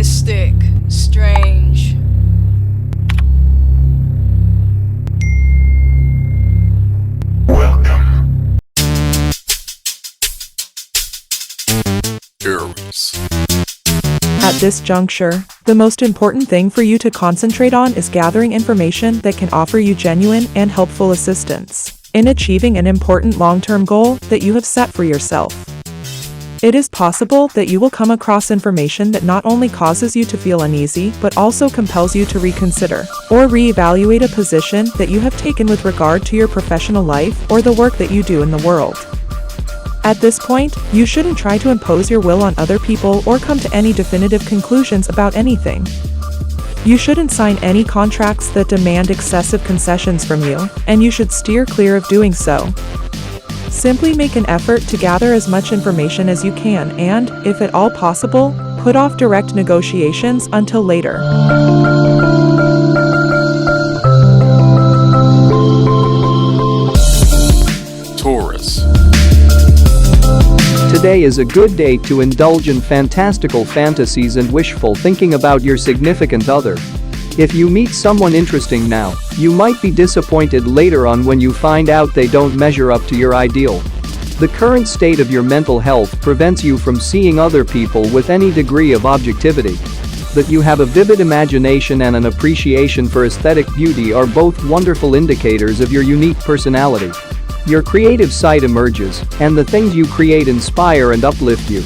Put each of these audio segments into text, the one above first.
mystic, strange. Welcome. Aries. At this juncture, the most important thing for you to concentrate on is gathering information that can offer you genuine and helpful assistance in achieving an important long-term goal that you have set for yourself. It is possible that you will come across information that not only causes you to feel uneasy but also compels you to reconsider or reevaluate a position that you have taken with regard to your professional life or the work that you do in the world. At this point, you shouldn't try to impose your will on other people or come to any definitive conclusions about anything. You shouldn't sign any contracts that demand excessive concessions from you, and you should steer clear of doing so. Simply make an effort to gather as much information as you can and, if at all possible, put off direct negotiations until later. Taurus. Today is a good day to indulge in fantastical fantasies and wishful thinking about your significant other. If you meet someone interesting now, you might be disappointed later on when you find out they don't measure up to your ideal. The current state of your mental health prevents you from seeing other people with any degree of objectivity. That you have a vivid imagination and an appreciation for aesthetic beauty are both wonderful indicators of your unique personality. Your creative side emerges, and the things you create inspire and uplift you.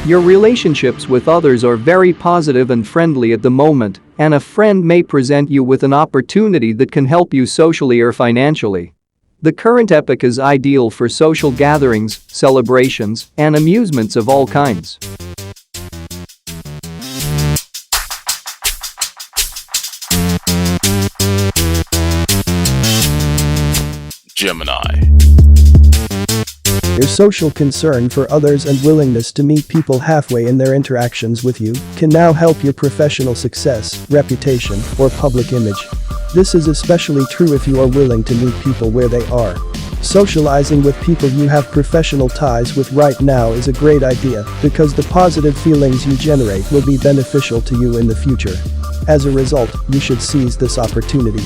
Your relationships with others are very positive and friendly at the moment, and a friend may present you with an opportunity that can help you socially or financially. The current epoch is ideal for social gatherings, celebrations, and amusements of all kinds. Gemini. Your social concern for others and willingness to meet people halfway in their interactions with you can now help your professional success, reputation, or public image. This is especially true if you are willing to meet people where they are. Socializing with people you have professional ties with right now is a great idea because the positive feelings you generate will be beneficial to you in the future. As a result, you should seize this opportunity.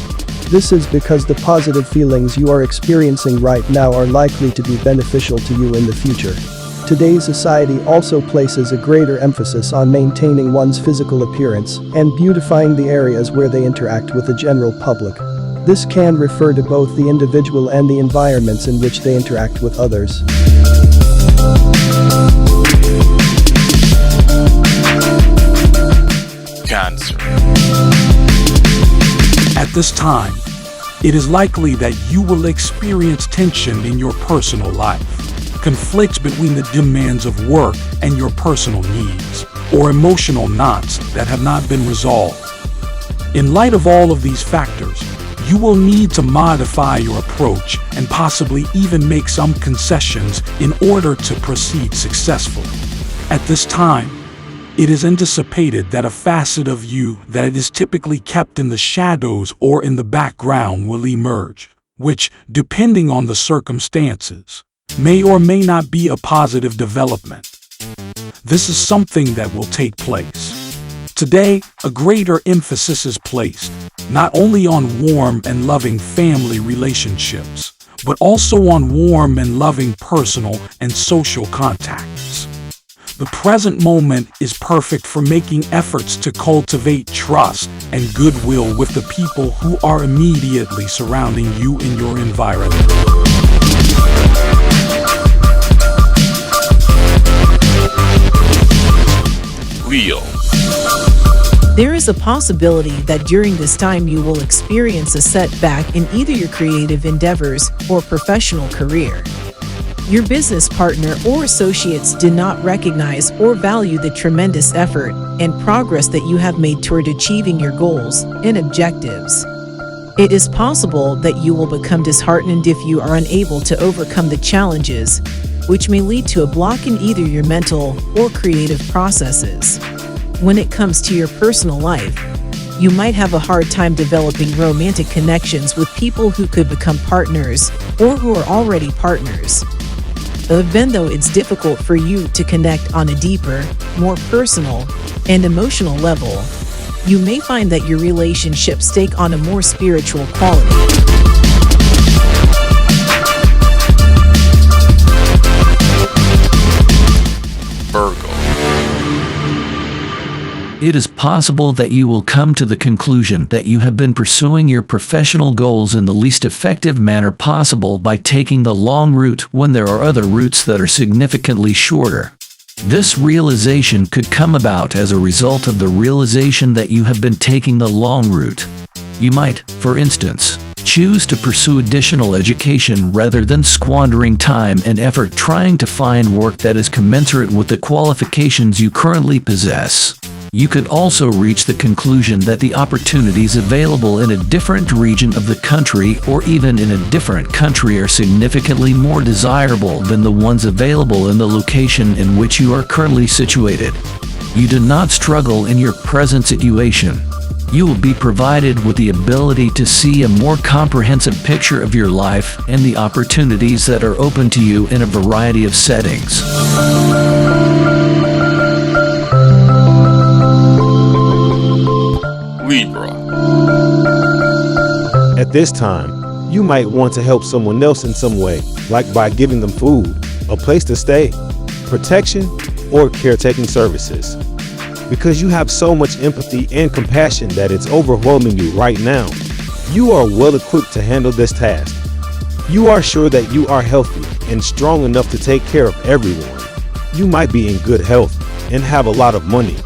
This is because the positive feelings you are experiencing right now are likely to be beneficial to you in the future. Today's society also places a greater emphasis on maintaining one's physical appearance and beautifying the areas where they interact with the general public. This can refer to both the individual and the environments in which they interact with others. Cancer. At this time, it is likely that you will experience tension in your personal life, conflicts between the demands of work and your personal needs, or emotional knots that have not been resolved. In light of all of these factors, you will need to modify your approach and possibly even make some concessions in order to proceed successfully. At this time, it is anticipated that a facet of you that is typically kept in the shadows or in the background will emerge, which, depending on the circumstances, may or may not be a positive development. This is something that will take place. Today, a greater emphasis is placed not only on warm and loving family relationships, but also on warm and loving personal and social contacts. The present moment is perfect for making efforts to cultivate trust and goodwill with the people who are immediately surrounding you in your environment. Leo. There is a possibility that during this time you will experience a setback in either your creative endeavors or professional career. Your business partner or associates do not recognize or value the tremendous effort and progress that you have made toward achieving your goals and objectives. It is possible that you will become disheartened if you are unable to overcome the challenges, which may lead to a block in either your mental or creative processes. When it comes to your personal life, you might have a hard time developing romantic connections with people who could become partners or who are already partners. Even though it's difficult for you to connect on a deeper, more personal, and emotional level, you may find that your relationships take on a more spiritual quality. Virgo. It is possible that you will come to the conclusion that you have been pursuing your professional goals in the least effective manner possible by taking the long route when there are other routes that are significantly shorter. This realization could come about as a result of the realization that you have been taking the long route. You might, for instance, choose to pursue additional education rather than squandering time and effort trying to find work that is commensurate with the qualifications you currently possess. You could also reach the conclusion that the opportunities available in a different region of the country or even in a different country are significantly more desirable than the ones available in the location in which you are currently situated. You do not struggle in your present situation. You will be provided with the ability to see a more comprehensive picture of your life and the opportunities that are open to you in a variety of settings. Libra. At this time, you might want to help someone else in some way, like by giving them food, a place to stay, protection, or caretaking services. Because you have so much empathy and compassion that it's overwhelming you right now, you are well equipped to handle this task. You are sure that you are healthy and strong enough to take care of everyone. You might be in good health and have a lot of money,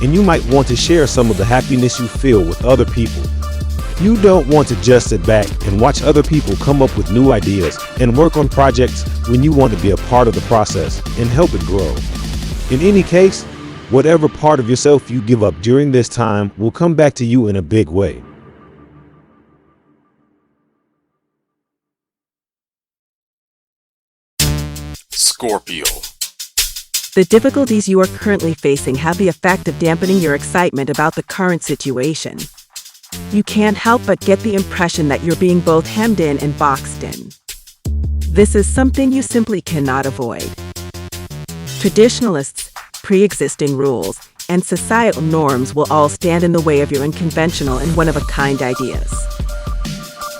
and you might want to share some of the happiness you feel with other people. You don't want to just sit back and watch other people come up with new ideas and work on projects when you want to be a part of the process and help it grow. In any case, whatever part of yourself you give up during this time will come back to you in a big way. Scorpio. The difficulties you are currently facing have the effect of dampening your excitement about the current situation. You can't help but get the impression that you're being both hemmed in and boxed in. This is something you simply cannot avoid. Traditionalists, pre-existing rules, and societal norms will all stand in the way of your unconventional and one-of-a-kind ideas.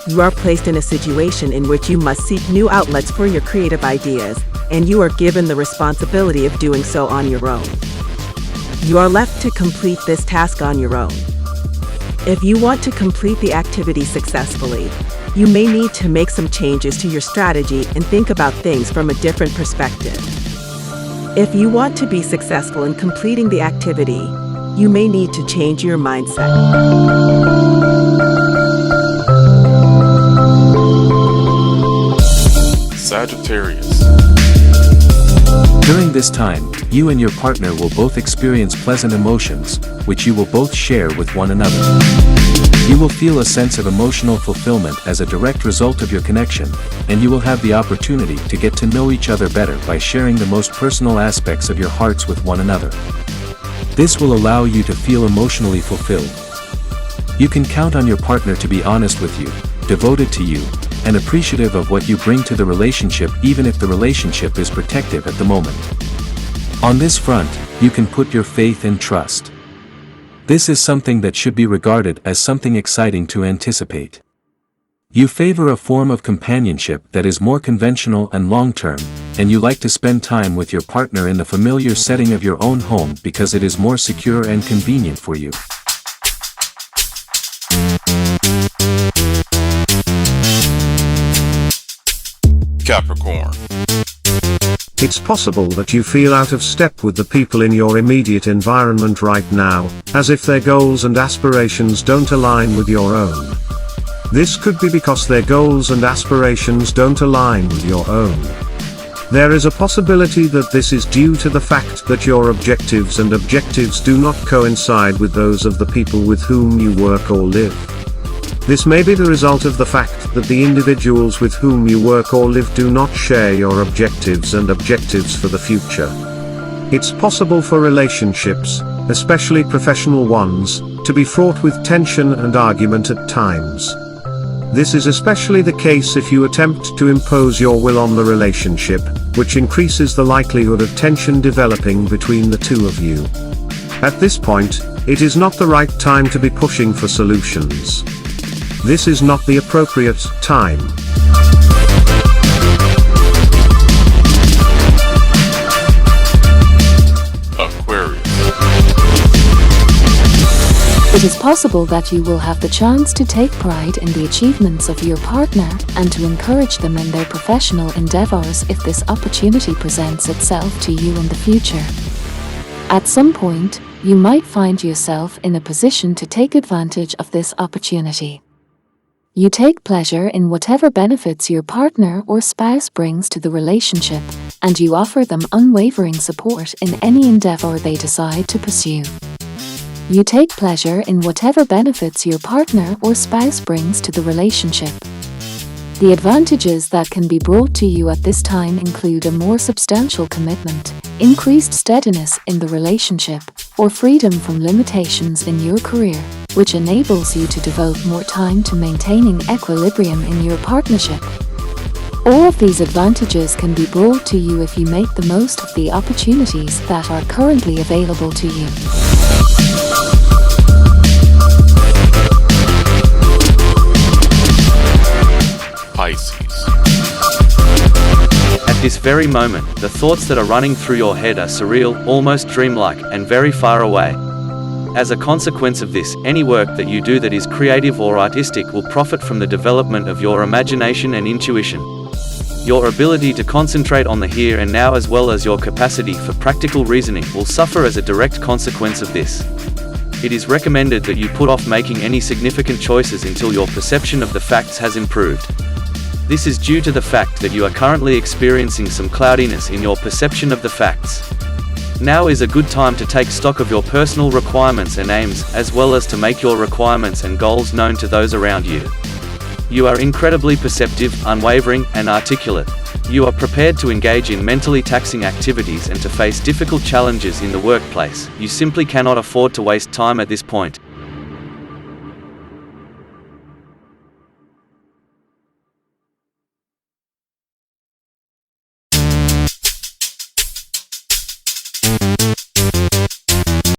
You are placed in a situation in which you must seek new outlets for your creative ideas, and you are given the responsibility of doing so on your own. You are left to complete this task on your own. If you want to complete the activity successfully, you may need to make some changes to your strategy and think about things from a different perspective. If you want to be successful in completing the activity, you may need to change your mindset. Sagittarius. During this time, you and your partner will both experience pleasant emotions, which you will both share with one another. You will feel a sense of emotional fulfillment as a direct result of your connection, and you will have the opportunity to get to know each other better by sharing the most personal aspects of your hearts with one another. This will allow you to feel emotionally fulfilled. You can count on your partner to be honest with you, devoted to you, and appreciative of what you bring to the relationship, even if the relationship is protective at the moment. On this front, you can put your faith and trust. This is something that should be regarded as something exciting to anticipate. You favor a form of companionship that is more conventional and long-term, and you like to spend time with your partner in the familiar setting of your own home because it is more secure and convenient for you. Capricorn. It's possible that you feel out of step with the people in your immediate environment right now, as if their goals and aspirations don't align with your own. This could be because their goals and aspirations don't align with your own. There is a possibility that this is due to the fact that your objectives and objectives do not coincide with those of the people with whom you work or live. This may be the result of the fact that the individuals with whom you work or live do not share your objectives and objectives for the future. It's possible for relationships, especially professional ones, to be fraught with tension and argument at times. This is especially the case if you attempt to impose your will on the relationship, which increases the likelihood of tension developing between the two of you. At this point, it is not the right time to be pushing for solutions. This is not the appropriate time. Aquarius. It is possible that you will have the chance to take pride in the achievements of your partner and to encourage them in their professional endeavors if this opportunity presents itself to you in the future. At some point, you might find yourself in a position to take advantage of this opportunity. You take pleasure in whatever benefits your partner or spouse brings to the relationship, and you offer them unwavering support in any endeavor they decide to pursue. You take pleasure in whatever benefits your partner or spouse brings to the relationship. The advantages that can be brought to you at this time include a more substantial commitment, increased steadiness in the relationship, or freedom from limitations in your career, which enables you to devote more time to maintaining equilibrium in your partnership. All of these advantages can be brought to you if you make the most of the opportunities that are currently available to you. Pisces. At this very moment, the thoughts that are running through your head are surreal, almost dreamlike, and very far away. As a consequence of this, any work that you do that is creative or artistic will profit from the development of your imagination and intuition. Your ability to concentrate on the here and now, as well as your capacity for practical reasoning, will suffer as a direct consequence of this. It is recommended that you put off making any significant choices until your perception of the facts has improved. This is due to the fact that you are currently experiencing some cloudiness in your perception of the facts. Now is a good time to take stock of your personal requirements and aims, as well as to make your requirements and goals known to those around you. You are incredibly perceptive, unwavering, and articulate. You are prepared to engage in mentally taxing activities and to face difficult challenges in the workplace. You simply cannot afford to waste time at this point.